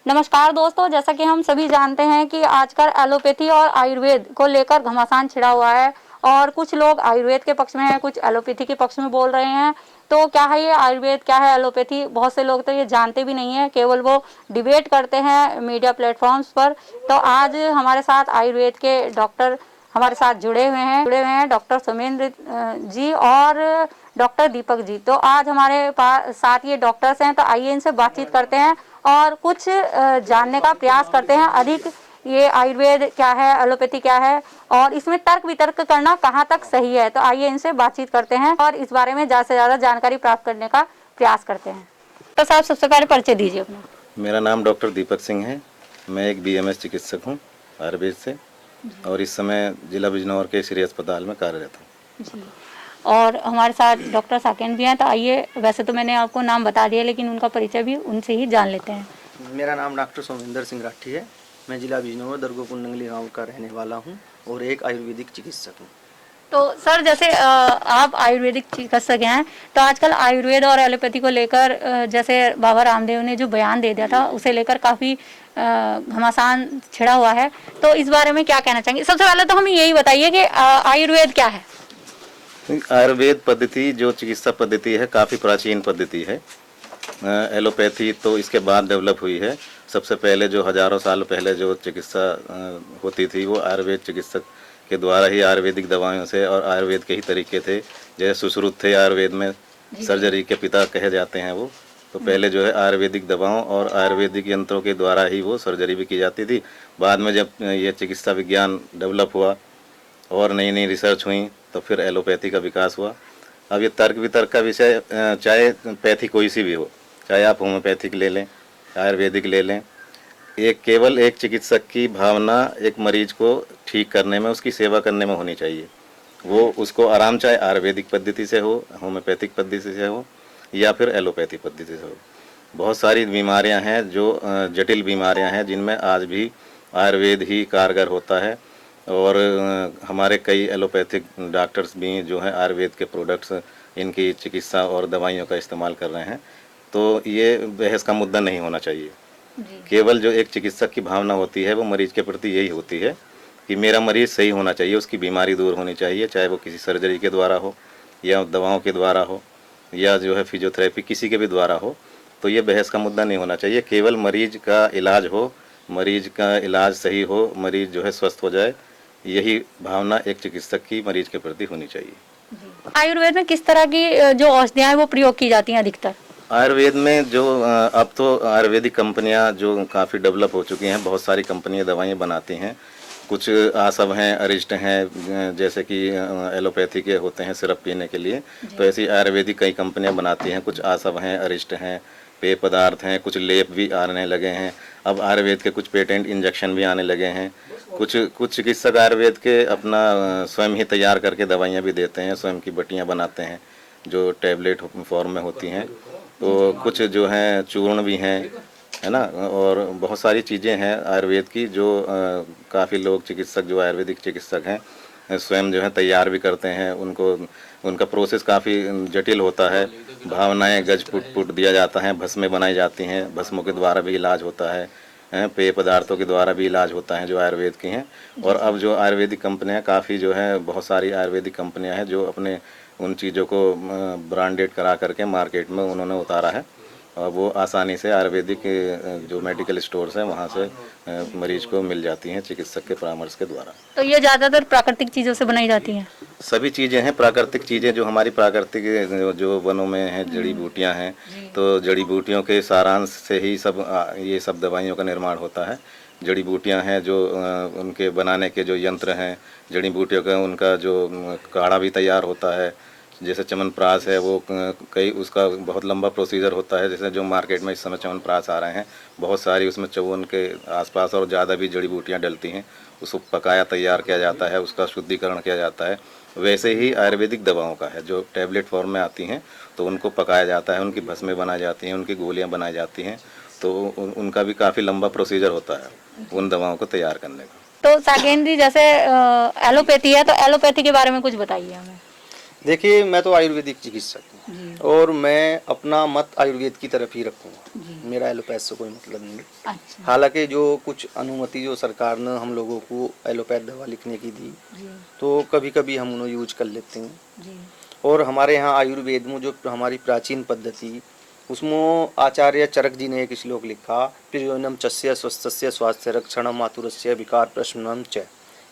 नमस्कार दोस्तों, जैसा कि हम सभी जानते हैं कि आजकल एलोपैथी और आयुर्वेद को लेकर घमासान छिड़ा हुआ है और कुछ लोग आयुर्वेद के पक्ष में हैं, कुछ एलोपैथी के पक्ष में बोल रहे हैं। तो क्या है ये आयुर्वेद, क्या है एलोपैथी, बहुत से लोग तो ये जानते भी नहीं है, केवल वो डिबेट करते हैं मीडिया प्लेटफॉर्म्स पर। तो आज हमारे साथ आयुर्वेद के डॉक्टर हमारे साथ जुड़े हुए हैं डॉक्टर सोमेंद्र जी और डॉक्टर दीपक जी। तो आज हमारे पास साथ ये डॉक्टर्स हैं, तो आइए इनसे बातचीत करते हैं और कुछ जानने का प्रयास करते हैं अधिक, ये आयुर्वेद क्या है, एलोपैथी क्या है और इसमें तर्क वितर्क करना कहाँ तक सही है। तो आइए इनसे बातचीत करते हैं और इस बारे में ज़्यादा से ज़्यादा जानकारी प्राप्त करने का प्रयास करते हैं। तो साहब, सबसे पहले परिचय दीजिए अपना। मेरा नाम डॉक्टर दीपक सिंह है। मैं एक बीएमएस चिकित्सक हूँ आयुर्वेद से और इस समय जिला बिजनौर के श्री अस्पताल में कार्यरत हूँ जी। और हमारे साथ डॉक्टर साकेन भी हैं। तो आइए, वैसे तो मैंने आपको नाम बता दिया लेकिन उनका परिचय भी उनसे ही जान लेते हैं। मेरा नाम डॉक्टर सोमेंद्र सिंह राठी है। मैं जिला बिजनौर दरगोपुर नंगली गाँव का रहने वाला हूँ और एक आयुर्वेदिक चिकित्सक हूँ। तो सर, जैसे आप आयुर्वेदिक चिकित्सक हैं, तो आजकल आयुर्वेद और एलोपैथी को लेकर जैसे बाबा रामदेव ने जो बयान दे दिया था, उसे लेकर काफ़ी घमासान छिड़ा हुआ है। तो इस बारे में क्या कहना चाहेंगे? सबसे पहले तो हमें यही बताइए कि आयुर्वेद क्या है। आयुर्वेद पद्धति जो चिकित्सा पद्धति है काफ़ी प्राचीन पद्धति है। एलोपैथी तो इसके बाद डेवलप हुई है। सबसे पहले जो हजारों साल पहले जो चिकित्सा होती थी वो आयुर्वेद चिकित्सक के द्वारा ही आयुर्वेदिक दवाओं से, और आयुर्वेद के ही तरीके थे। जैसे सुश्रुत थे आयुर्वेद में, सर्जरी के पिता कहे जाते हैं वो। तो पहले जो है आयुर्वेदिक दवाओं और आयुर्वेदिक यंत्रों के द्वारा ही वो सर्जरी भी की जाती थी। बाद में जब ये चिकित्सा विज्ञान डेवलप हुआ और नई नई रिसर्च हुई तो फिर एलोपैथी का विकास हुआ। अब ये तर्क वितर्क का विषय, चाहे पैथी कोई सी भी हो, चाहे आप होम्योपैथिक ले लें, आयुर्वेदिक ले लें, केवल एक चिकित्सक की भावना एक मरीज को ठीक करने में, उसकी सेवा करने में होनी चाहिए। वो उसको आराम चाहे आयुर्वेदिक पद्धति से हो, होम्योपैथिक पद्धति से हो या फिर एलोपैथी पद्धति से हो। बहुत सारी बीमारियां हैं जो जटिल बीमारियां हैं जिनमें आज भी आयुर्वेद ही कारगर होता है। और हमारे कई एलोपैथिक डॉक्टर्स भी जो हैं आयुर्वेद के प्रोडक्ट्स, इनकी चिकित्सा और दवाइयों का इस्तेमाल कर रहे हैं। तो ये बहस का मुद्दा नहीं होना चाहिए। केवल जो एक चिकित्सक की भावना होती है वो मरीज के प्रति यही होती है कि मेरा मरीज सही होना चाहिए, उसकी बीमारी दूर होनी चाहिए, चाहे वो किसी सर्जरी के द्वारा हो या दवाओं के द्वारा हो या जो है फिजियोथेरेपी किसी के भी द्वारा हो। तो ये बहस का मुद्दा नहीं होना चाहिए। केवल मरीज का इलाज हो, मरीज का इलाज सही हो, मरीज जो है स्वस्थ हो जाए, यही भावना एक चिकित्सक की मरीज के प्रति होनी चाहिए। आयुर्वेद में किस तरह की जो औषधियाँ हैं वो प्रयोग की जाती हैं अधिकतर? आयुर्वेद में जो अब तो आयुर्वेदिक कंपनियां जो काफ़ी डेवलप हो चुकी हैं, बहुत सारी कंपनियां दवाइयाँ बनाती हैं। कुछ आसव हैं, अरिष्ट हैं, जैसे कि एलोपैथी के होते हैं सिरप पीने के लिए, तो ऐसी आयुर्वेदिक कई कंपनियां बनाती हैं। कुछ आसव हैं, अरिष्ट हैं, पेय पदार्थ हैं, कुछ लेप भी आने लगे हैं। अब आयुर्वेद के कुछ पेटेंट इंजेक्शन भी आने लगे हैं। कुछ चिकित्सक आयुर्वेद के अपना स्वयं ही तैयार करके दवाइयाँ भी देते हैं, स्वयं की बटियाँ बनाते हैं जो टैबलेट फॉर्म में होती हैं। तो कुछ जो हैं चूर्ण भी हैं, है ना, और बहुत सारी चीज़ें हैं आयुर्वेद की जो काफ़ी लोग चिकित्सक जो आयुर्वेदिक चिकित्सक हैं स्वयं जो है तैयार भी करते हैं। उनका प्रोसेस काफ़ी जटिल होता है। भावनाएं गज पुट दिया जाता है, भस्में बनाई जाती हैं, भस्मों के द्वारा भी इलाज होता है, पेय पदार्थों के द्वारा भी इलाज होता है जो आयुर्वेद की हैं। और अब जो आयुर्वेदिक कंपनियां काफ़ी जो है, बहुत सारी आयुर्वेदिक कंपनियां हैं जो अपने उन चीज़ों को ब्रांडेड करा करके मार्केट में उन्होंने उतारा है और वो आसानी से आयुर्वेदिक जो मेडिकल स्टोर्स हैं वहाँ से मरीज को मिल जाती हैं चिकित्सक के परामर्श के द्वारा। तो ये ज़्यादातर प्राकृतिक चीज़ों से बनाई जाती हैं? सभी चीज़ें हैं प्राकृतिक चीज़ें, जो हमारी प्राकृतिक जो वनों में हैं, जड़ी बूटियाँ हैं, तो जड़ी बूटियों के सारांश से ही ये सब दवाइयों का निर्माण होता है। जड़ी बूटियाँ हैं जो उनके बनाने के जो यंत्र हैं, जड़ी बूटियों का उनका जो काढ़ा भी तैयार होता है। जैसे च्यवनप्राश है, वो कई उसका बहुत लंबा प्रोसीजर होता है। जैसे जो मार्केट में इस समय च्यवनप्राश आ रहे हैं, बहुत सारी उसमें 54 के आसपास और ज़्यादा भी जड़ी बूटियाँ डलती हैं। उसको पकाया तैयार किया जाता है, उसका शुद्धिकरण किया जाता है। वैसे ही आयुर्वेदिक दवाओं का है, जो टैबलेट फॉर्म में आती हैं तो उनको पकाया जाता है, उनकी भस्में बनाई जाती हैं, उनकी गोलियाँ बनाई जाती हैं। तो उनका भी काफ़ी लंबा प्रोसीजर होता है उन दवाओं को तैयार करने का। तो साकेन जी, जैसे एलोपैथी है, तो एलोपैथी के बारे में कुछ बताइए हमें। देखिए, मैं तो आयुर्वेदिक चिकित्सक हूँ जी और मैं अपना मत आयुर्वेद की तरफ ही रखूँगा। जी। मेरा एलोपैथ से कोई मतलब नहीं है। अच्छा हालांकि जो कुछ अनुमति जो सरकार ने हम लोगों को एलोपैथ दवा लिखने की दी, जी तो कभी कभी हम उन्हें यूज कर लेते हैं। जी और हमारे यहाँ आयुर्वेद में जो हमारी प्राचीन पद्धति, उसमें आचार्य चरक जी ने एक श्लोक लिखा, प्रियोनम चस्य स्वस्थस्य स्वास्थ्य रक्षणम मातुरस्य विकार प्रशमनम च,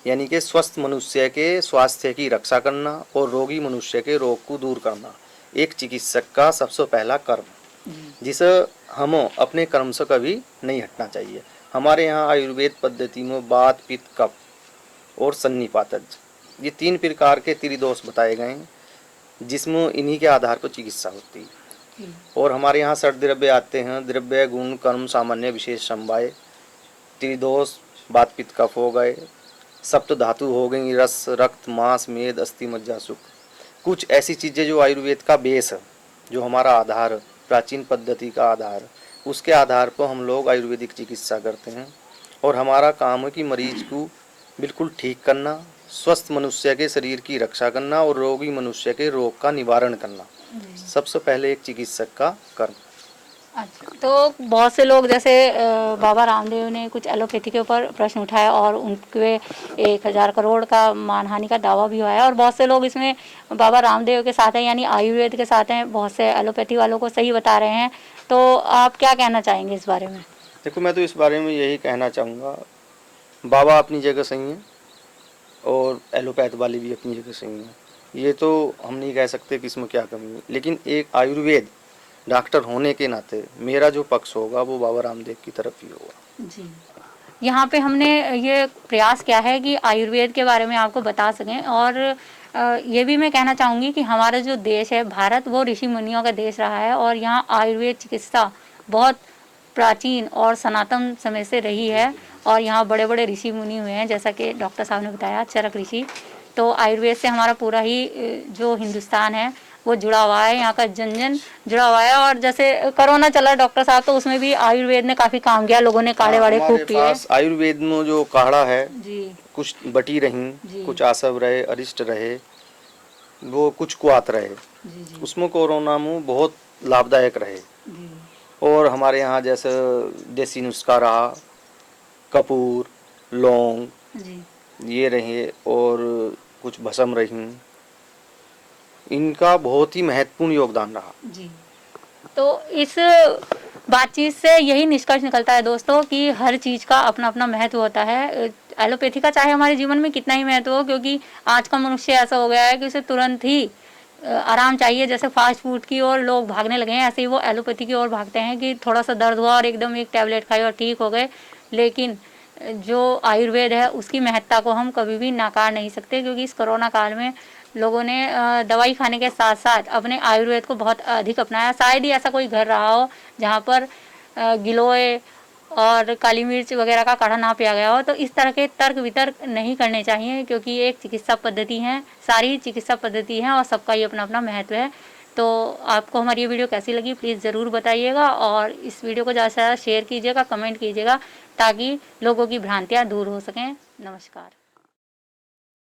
यानी कि स्वस्थ मनुष्य के स्वास्थ्य की रक्षा करना और रोगी मनुष्य के रोग को दूर करना एक चिकित्सक का सबसे पहला कर्म, जी जिसे हम अपने कर्म से कभी नहीं हटना चाहिए। हमारे यहाँ आयुर्वेद पद्धति में वात पित्त कफ और सन्निपातज, ये 3 प्रकार के त्रिदोष बताए गए हैं, जिसमें इन्हीं के आधार पर चिकित्सा होती है। जी और हमारे यहाँ 6 द्रव्य आते हैं, द्रव्य गुण कर्म सामान्य विशेष समवाय। त्रिदोष वात पित्त कफ हो गए, सप्त धातु हो गई, रस रक्त मांस मेद अस्थि मज्जा सुख। कुछ ऐसी चीज़ें जो आयुर्वेद का बेस है, जो हमारा आधार, प्राचीन पद्धति का आधार, उसके आधार पर हम लोग आयुर्वेदिक चिकित्सा करते हैं। और हमारा काम है कि मरीज को बिल्कुल ठीक करना, स्वस्थ मनुष्य के शरीर की रक्षा करना और रोगी मनुष्य के रोग का निवारण करना सबसे पहले एक चिकित्सक का कर्म। अच्छा, तो बहुत से लोग जैसे बाबा रामदेव ने कुछ एलोपैथी के ऊपर प्रश्न उठाया और उनके 1000 करोड़ का मानहानि का दावा भी हुआ है, और बहुत से लोग इसमें बाबा रामदेव के साथ हैं, यानी आयुर्वेद के साथ हैं, बहुत से एलोपैथी वालों को सही बता रहे हैं। तो आप क्या कहना चाहेंगे इस बारे में? देखो, मैं तो इस बारे में यही कहना चाहूँगा, बाबा अपनी जगह सही हैं और एलोपैथ वाले भी अपनी जगह सही हैं। ये तो हम नहीं कह सकते कि इसमें क्या कमी है, लेकिन एक आयुर्वेद डॉक्टर होने के नाते मेरा जो पक्ष होगा वो बाबा रामदेव की तरफ ही होगा। जी, यहाँ पे हमने ये प्रयास किया है कि आयुर्वेद के बारे में आपको बता सकें, और ये भी मैं कहना चाहूँगी कि हमारा जो देश है भारत, वो ऋषि मुनियों का देश रहा है, और यहाँ आयुर्वेद चिकित्सा बहुत प्राचीन और सनातन समय से रही है, और यहाँ बड़े बड़े ऋषि मुनि हुए हैं, जैसा कि डॉक्टर साहब ने बताया, चरक ऋषि। तो आयुर्वेद से हमारा पूरा ही जो हिंदुस्तान है वो जुड़ा हुआ है, यहाँ का जन जन जुड़ा हुआ है। और जैसे कोरोना चला डॉक्टर साहब, तो उसमें भी आयुर्वेद ने काफ़ी काम किया, लोगों ने काढ़े वाड़े खूब पिए। पास आयुर्वेद में जो काढ़ा है, जी कुछ बटी रही, जी। कुछ आसव रहे, अरिष्ट रहे, वो कुछ कुआत रहे, जी जी उसमें कोरोना में बहुत लाभदायक रहे। जी और हमारे यहाँ जैसे देसी नुस्खा रहा, कपूर लौंग जी ये रहे और कुछ भस्म रही, इनका बहुत ही महत्वपूर्ण योगदान रहा। जी। तो इस बातचीत से यही निष्कर्ष निकलता है दोस्तों कि हर चीज़ का अपना अपना महत्व होता है। एलोपैथी का चाहे हमारे जीवन में कितना ही महत्व हो, क्योंकि आज का मनुष्य ऐसा हो गया है कि उसे तुरंत ही आराम चाहिए। जैसे फास्ट फूड की ओर लोग भागने लगे हैं, ऐसे ही वो एलोपैथी की ओर भागते हैं कि थोड़ा सा दर्द हुआ और एकदम एक टैबलेट खाई और ठीक हो गए। लेकिन जो आयुर्वेद है उसकी महत्ता को हम कभी भी नकार नहीं सकते, क्योंकि इस कोरोना काल में लोगों ने दवाई खाने के साथ साथ अपने आयुर्वेद को बहुत अधिक अपनाया। शायद ही ऐसा कोई घर रहा हो जहाँ पर गिलोय और काली मिर्च वगैरह का काढ़ा ना पिया गया हो। तो इस तरह के तर्क वितर्क नहीं करने चाहिए, क्योंकि ये एक चिकित्सा पद्धति है, सारी चिकित्सा पद्धति हैं और सबका ही अपना अपना महत्व है। तो आपको हमारी ये वीडियो कैसी लगी प्लीज़ ज़रूर बताइएगा, और इस वीडियो को ज़्यादा से ज़्यादा शेयर कीजिएगा, कमेंट कीजिएगा, ताकि लोगों की भ्रांतियाँ दूर हो सकें। नमस्कार।